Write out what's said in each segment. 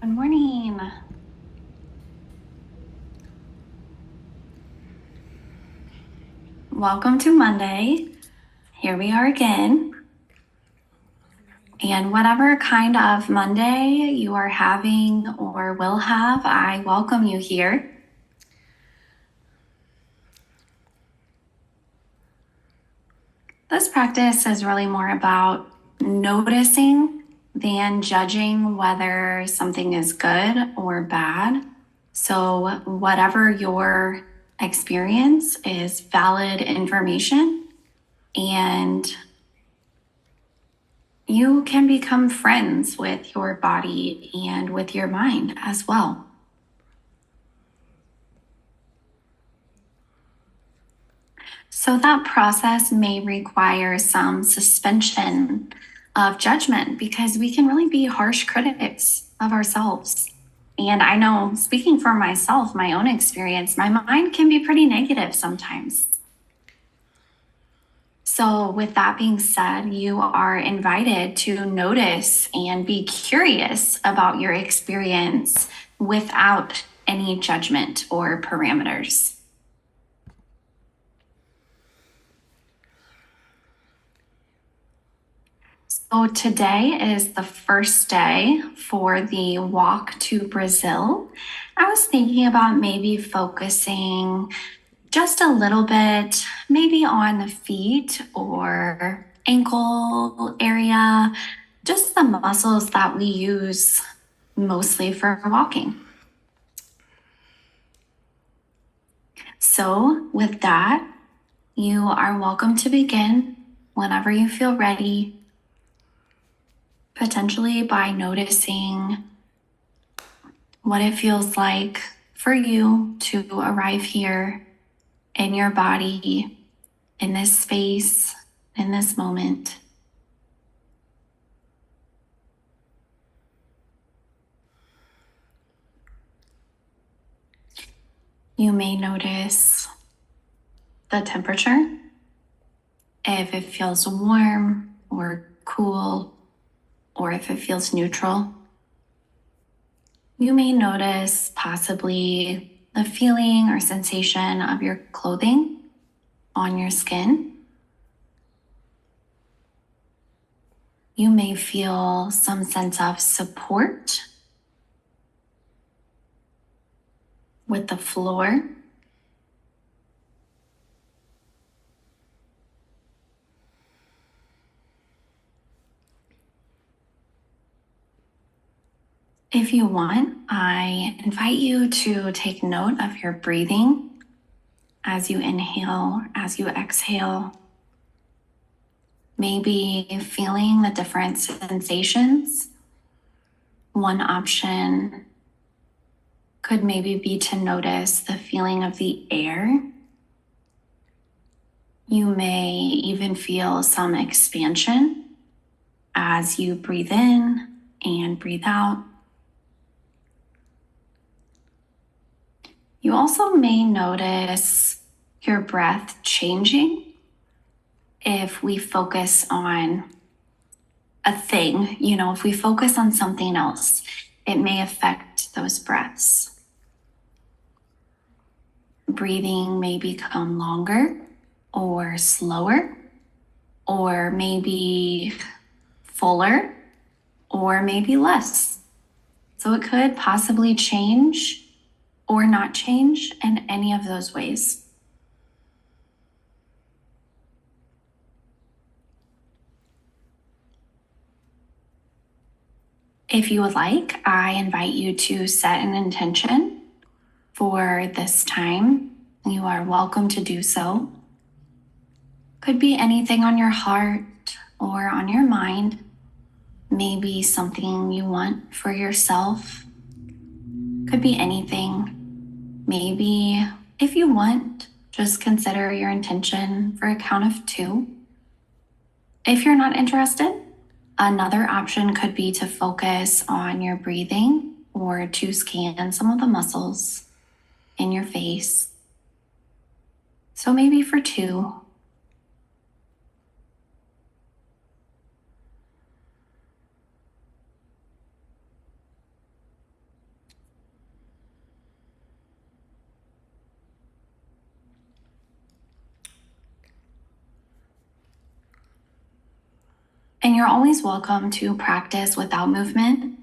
Good morning. Welcome to Monday. Here we are again. And whatever kind of Monday you are having or will have, I welcome you here. This practice is really more about noticing than judging whether something is good or bad. So whatever your experience is valid information, and you can become friends with your body and with your mind as well. So that process may require some suspension of judgment because we can really be harsh critics of ourselves. And I know, speaking for myself, my own experience, my mind can be pretty negative sometimes. So with that being said, you are invited to notice and be curious about your experience without any judgment or parameters. So today is the first day for the walk to Brazil. I was thinking about maybe focusing just a little bit, maybe on the feet or ankle area, just the muscles that we use mostly for walking. So with that, you are welcome to begin whenever you feel ready, potentially by noticing what it feels like for you to arrive here in your body, in this space, in this moment. You may notice the temperature, if it feels warm or cool, or if it feels neutral. You may notice possibly the feeling or sensation of your clothing on your skin. You may feel some sense of support with the floor. If you want, I invite you to take note of your breathing as you inhale, as you exhale. Maybe feeling the different sensations. One option could maybe be to notice the feeling of the air. You may even feel some expansion as you breathe in and breathe out. You also may notice your breath changing if we focus on a thing, if we focus on something else, it may affect those breaths. Breathing may become longer or slower, or maybe fuller, or maybe less. So it could possibly change or not change in any of those ways. If you would like, I invite you to set an intention for this time. You are welcome to do so. Could be anything on your heart or on your mind. Maybe something you want for yourself. Could be anything. Maybe if you want, just consider your intention for a count of 2. If you're not interested, another option could be to focus on your breathing or to scan some of the muscles in your face. So maybe for 2. And you're always welcome to practice without movement.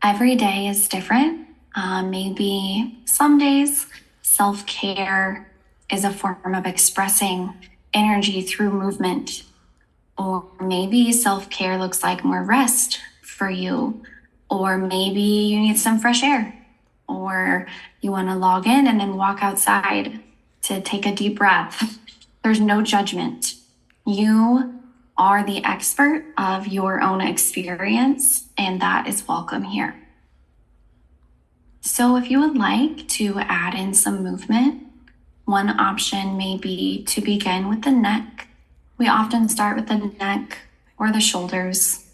Every day is different. Maybe some days self-care is a form of expressing energy through movement. Or maybe self-care looks like more rest for you. Or maybe you need some fresh air. Or you want to log in and then walk outside to take a deep breath. There's no judgment. You are the expert of your own experience, and that is welcome here. So if you would like to add in some movement, one option may be to begin with the neck. We often start with the neck or the shoulders.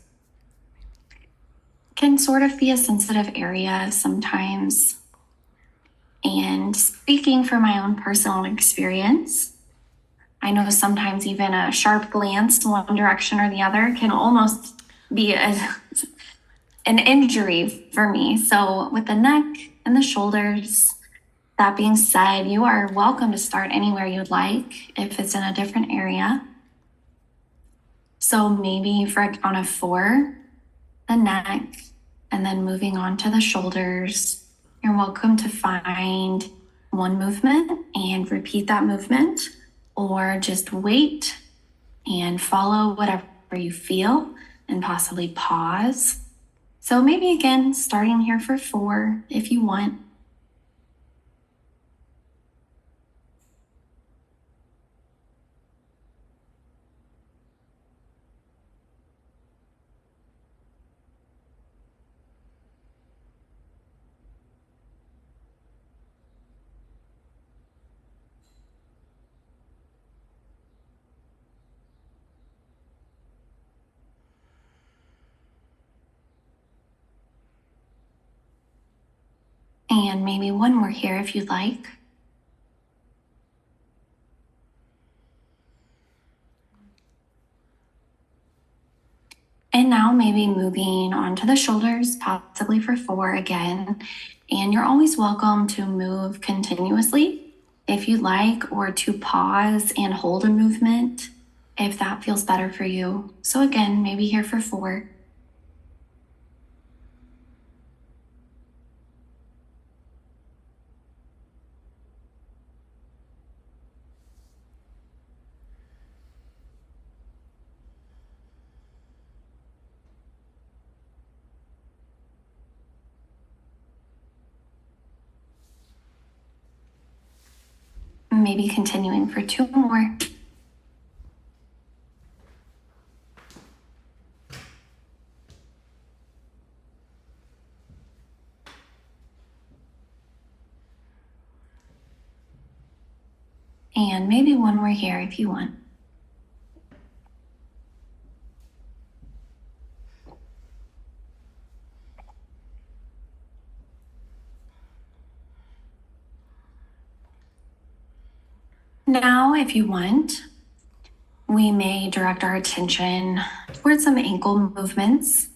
It can sort of be a sensitive area sometimes. And speaking from my own personal experience, I know sometimes even a sharp glance in one direction or the other can almost be an injury for me. So with the neck and the shoulders, that being said, you are welcome to start anywhere you'd like if it's in a different area. So maybe for a count of 4, the neck, and then moving on to the shoulders. You're welcome to find one movement and repeat that movement, or just wait and follow whatever you feel and possibly pause. So maybe again, starting here for 4 if you want. And maybe one more here if you'd like. And now maybe moving on to the shoulders, possibly for 4 again. And you're always welcome to move continuously if you'd like, or to pause and hold a movement if that feels better for you. So again, maybe here for 4. Maybe continuing for 2 more. And maybe one more here if you want. Now, if you want, we may direct our attention towards some ankle movements.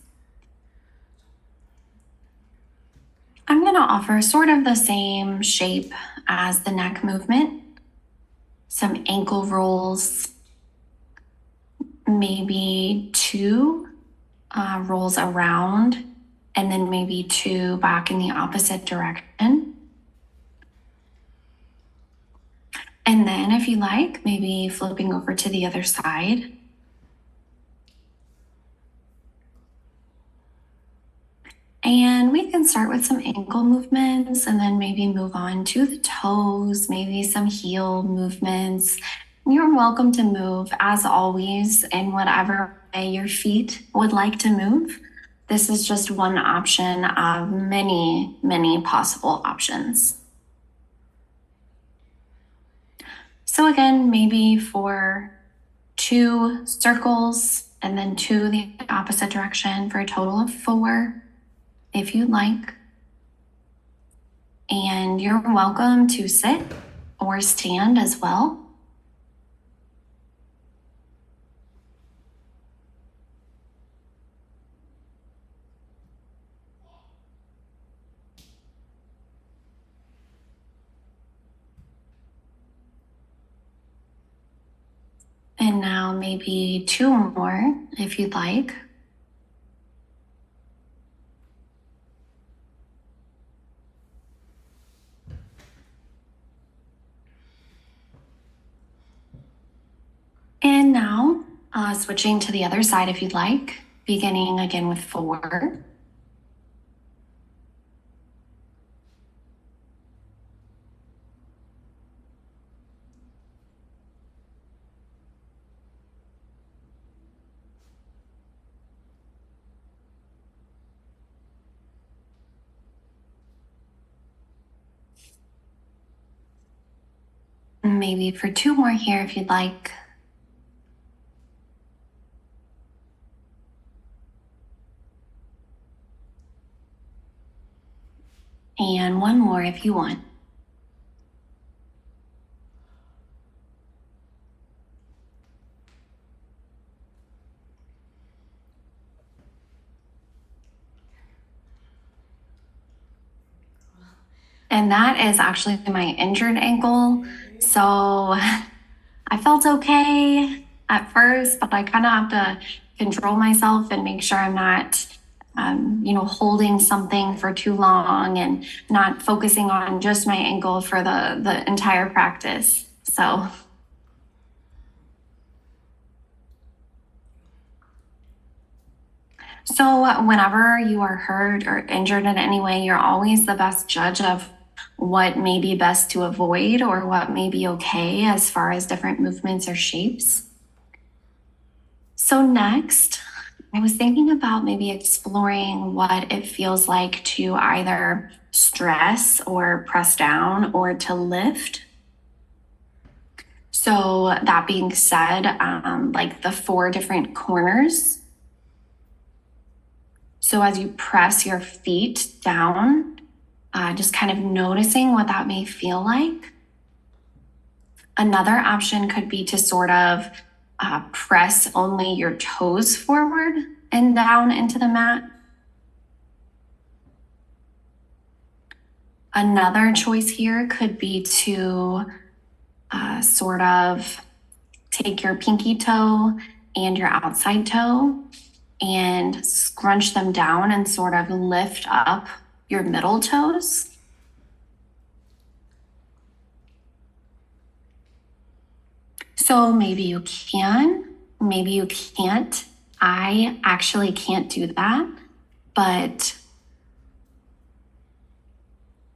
I'm going to offer sort of the same shape as the neck movement. Some ankle rolls, maybe 2 rolls around, and then maybe 2 back in the opposite direction. And then if you like, maybe flipping over to the other side. And we can start with some ankle movements and then maybe move on to the toes, maybe some heel movements. You're welcome to move, as always, in whatever way your feet would like to move. This is just one option of many, many possible options. So again, maybe for 2 circles and then 2 the opposite direction for a total of 4, if you'd like. And you're welcome to sit or stand as well. And now maybe 2 more if you'd like. And now switching to the other side if you'd like, beginning again with 4. Maybe for 2 more here if you'd like. And 1 more if you want. And that is actually my injured ankle. So I felt okay at first, but I kind of have to control myself and make sure I'm not, holding something for too long and not focusing on just my ankle for the entire practice. So whenever you are hurt or injured in any way, you're always the best judge of what may be best to avoid or what may be okay as far as different movements or shapes. So next, I was thinking about maybe exploring what it feels like to either stress or press down or to lift. So that being said, like the 4 different corners. So as you press your feet down, just kind of noticing what that may feel like. Another option could be to sort of press only your toes forward and down into the mat. Another choice here could be to sort of take your pinky toe and your outside toe and scrunch them down and sort of lift up your middle toes. So maybe you can, maybe you can't. I actually can't do that, but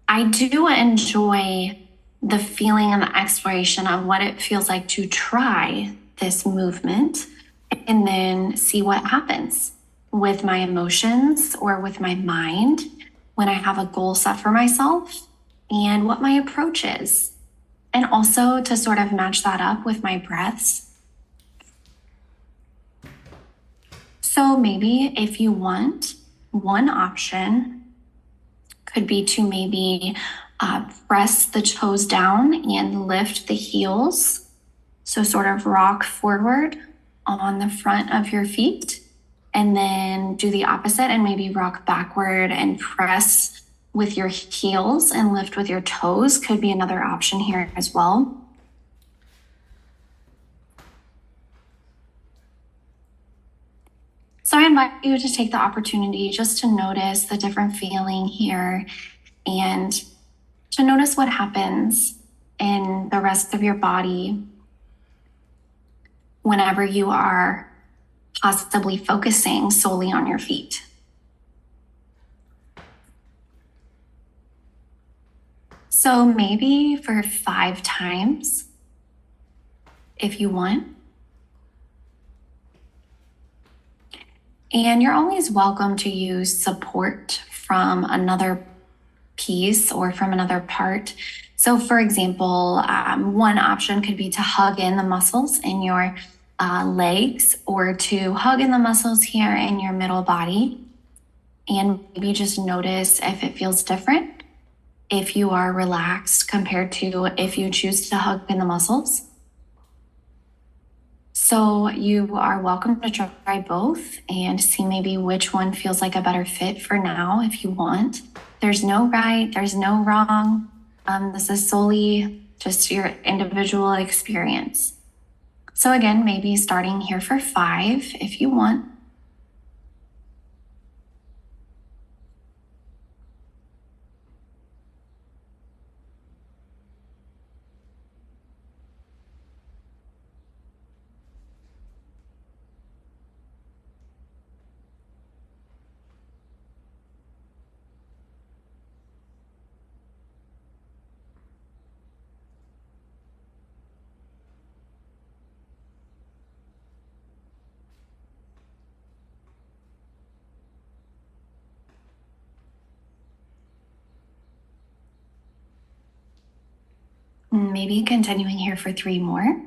I do enjoy the feeling and the exploration of what it feels like to try this movement and then see what happens with my emotions or with my mind when I have a goal set for myself and what my approach is. And also to sort of match that up with my breaths. So maybe if you want, one option could be to maybe press the toes down and lift the heels. So sort of rock forward on the front of your feet and then do the opposite and maybe rock backward and press with your heels and lift with your toes could be another option here as well. So I invite you to take the opportunity just to notice the different feeling here and to notice what happens in the rest of your body whenever you are possibly focusing solely on your feet. So maybe for 5 times, if you want. And you're always welcome to use support from another piece or from another part. So for example, one option could be to hug in the muscles in your legs or to hug in the muscles here in your middle body. And maybe just notice if it feels different, if you are relaxed compared to if you choose to hug in the muscles. So you are welcome to try both and see maybe which one feels like a better fit for now if you want. There's no right, there's no wrong. This is solely just your individual experience. So again, maybe starting here for 5 if you want. Maybe continuing here for 3 more.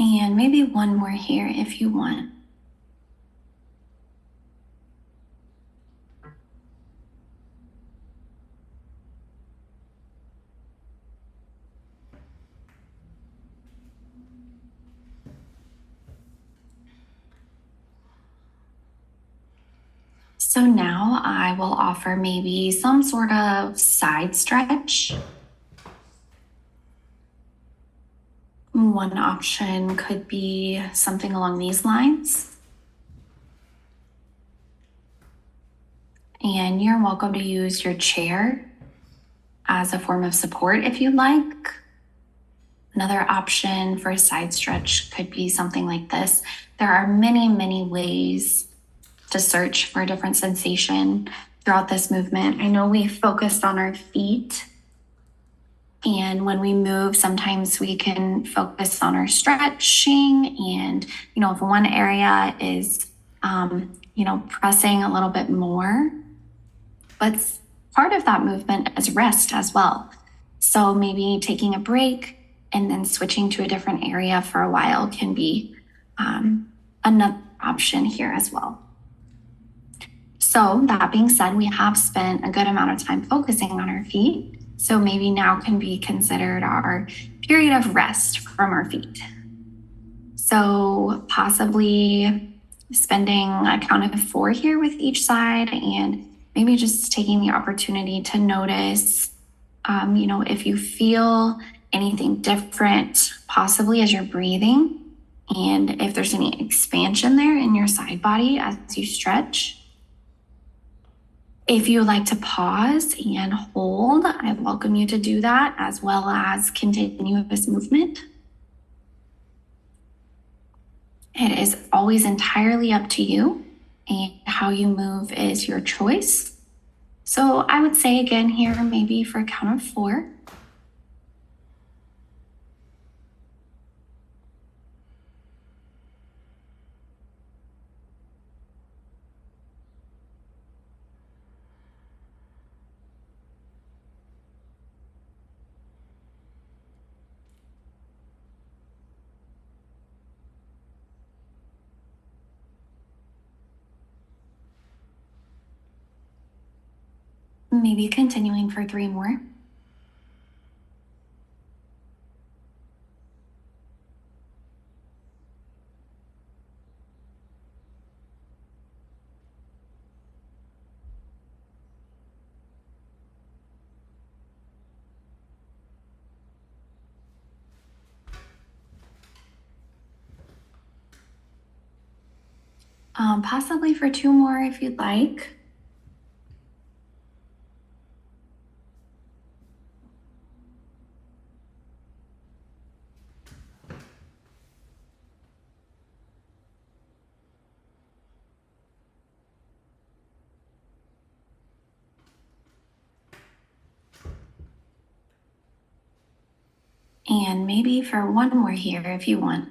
And maybe 1 more here if you want. So now I will offer maybe some sort of side stretch. One option could be something along these lines. And you're welcome to use your chair as a form of support if you'd like. Another option for a side stretch could be something like this. There are many, many ways to search for a different sensation throughout this movement. I know we focused on our feet, and when we move, sometimes we can focus on our stretching. And, if one area is, pressing a little bit more, but part of that movement is rest as well. So maybe taking a break and then switching to a different area for a while can be another option here as well. So that being said, we have spent a good amount of time focusing on our feet. So maybe now can be considered our period of rest from our feet. So possibly spending a count of 4 here with each side, and maybe just taking the opportunity to notice, if you feel anything different, possibly as you're breathing, and if there's any expansion there in your side body as you stretch. If you would like to pause and hold, I welcome you to do that, as well as continue this movement. It is always entirely up to you, and how you move is your choice. So I would say again here, maybe for a count of 4. Maybe continuing for 3 more. Possibly for 2 more if you'd like. And maybe for 1 more here if you want.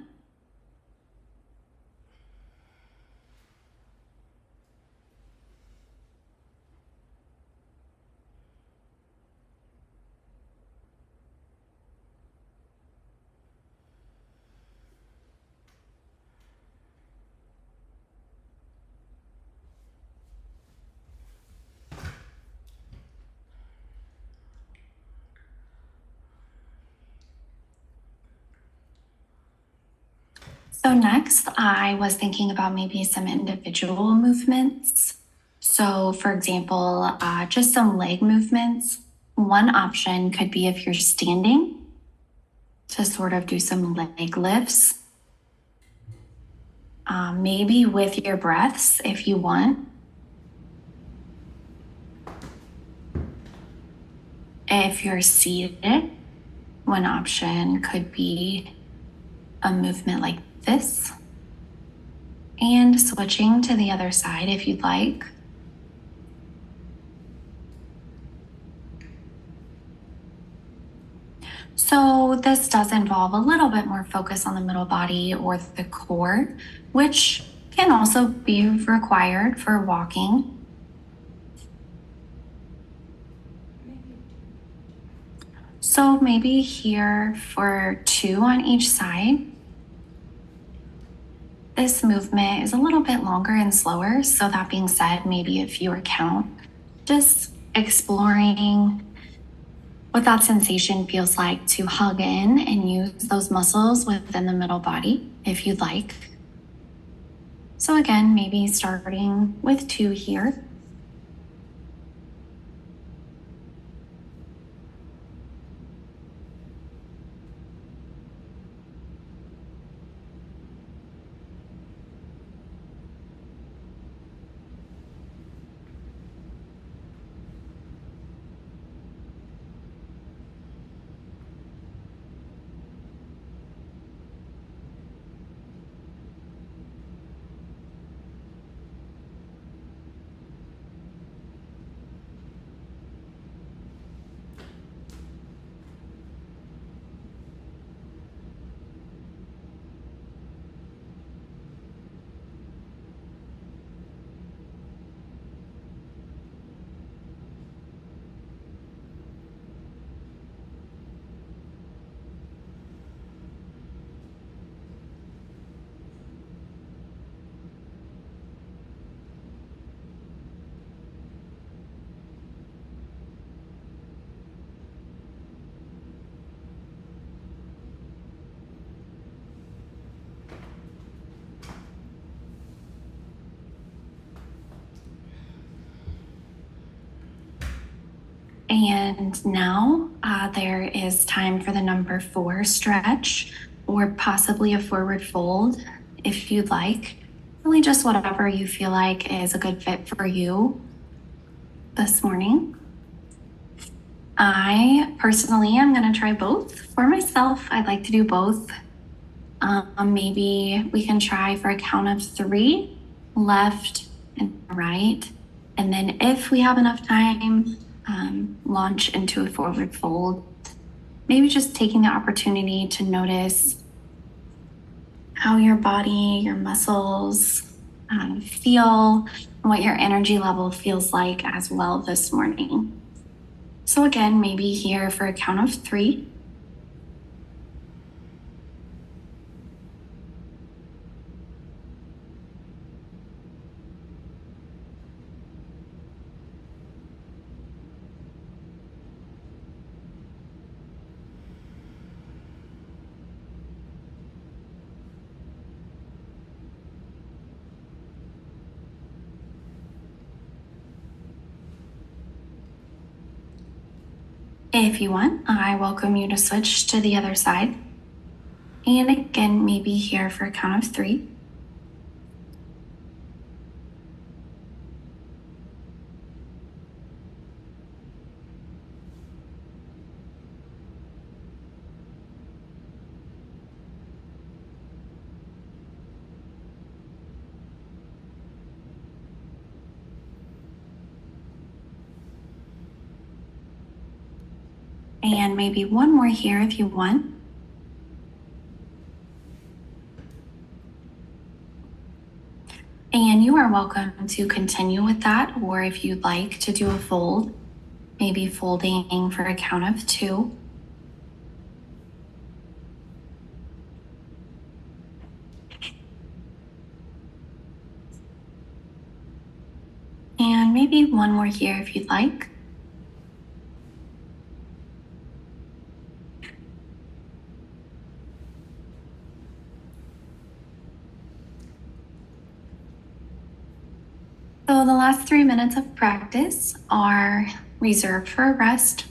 So next, I was thinking about maybe some individual movements. So for example, just some leg movements. One option could be if you're standing to sort of do some leg lifts. Maybe with your breaths if you want. If you're seated, one option could be a movement like this. And switching to the other side if you'd like. So this does involve a little bit more focus on the middle body or the core, which can also be required for walking. So maybe here for 2 on each side. This movement is a little bit longer and slower. So that being said, maybe a fewer count, just exploring what that sensation feels like to hug in and use those muscles within the middle body if you'd like. So again, maybe starting with 2 here. And now there is time for the number 4 stretch or possibly a forward fold if you'd like. Really just whatever you feel like is a good fit for you this morning. I personally am going to try both for myself. I'd like to do both. Maybe we can try for a count of 3, left and right. And then if we have enough time, launch into a forward fold. Maybe just taking the opportunity to notice how your body, your muscles feel, and what your energy level feels like as well this morning. So again, maybe here for a count of 3. If you want, I welcome you to switch to the other side. And again, maybe here for a count of 3. And maybe one more here if you want. And you are welcome to continue with that, or if you'd like to do a fold, maybe folding for a count of 2. And maybe one more here if you'd like. So the last 3 minutes of practice are reserved for rest.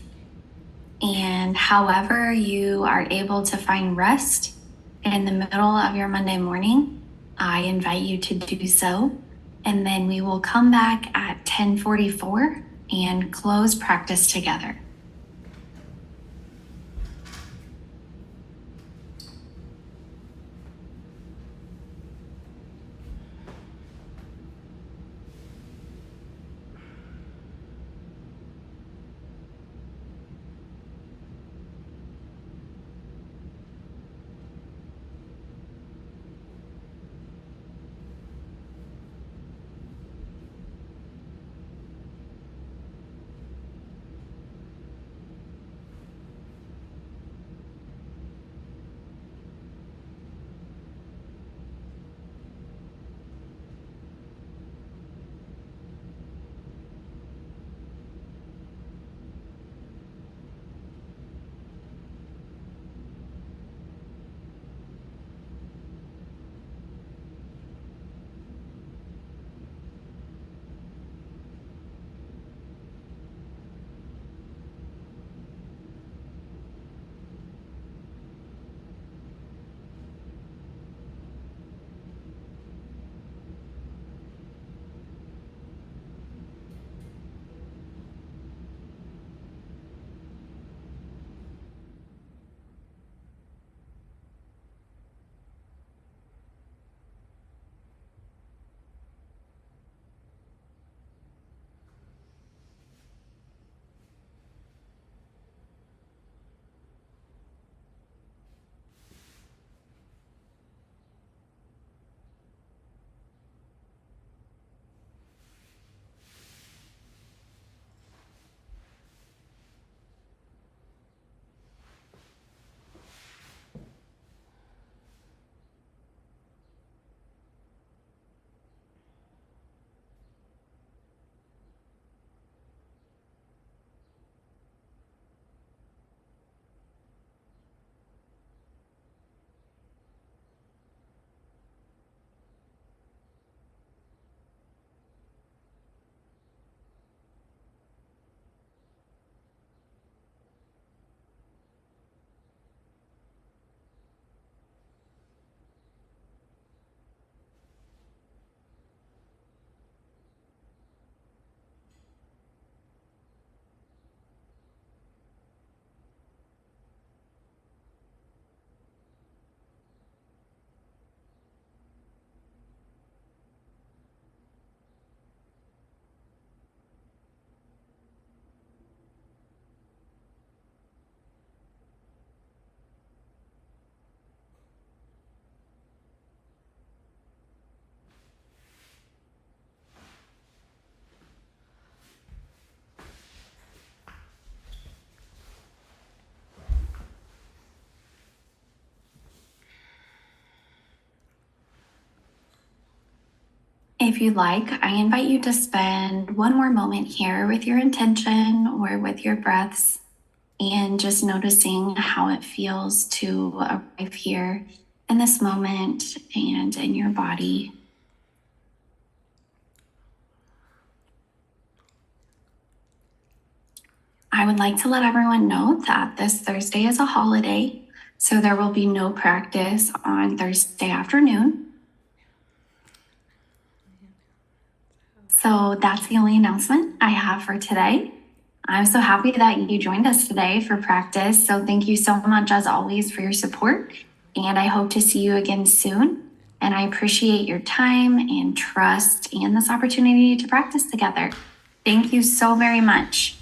And however you are able to find rest in the middle of your Monday morning, I invite you to do so. And then we will come back at 10:44 and close practice together. If you'd like, I invite you to spend one more moment here with your intention or with your breaths and just noticing how it feels to arrive here in this moment and in your body. I would like to let everyone know that this Thursday is a holiday, so there will be no practice on Thursday afternoon. So that's the only announcement I have for today. I'm so happy that you joined us today for practice. So thank you so much, as always, for your support. And I hope to see you again soon. And I appreciate your time and trust and this opportunity to practice together. Thank you so very much.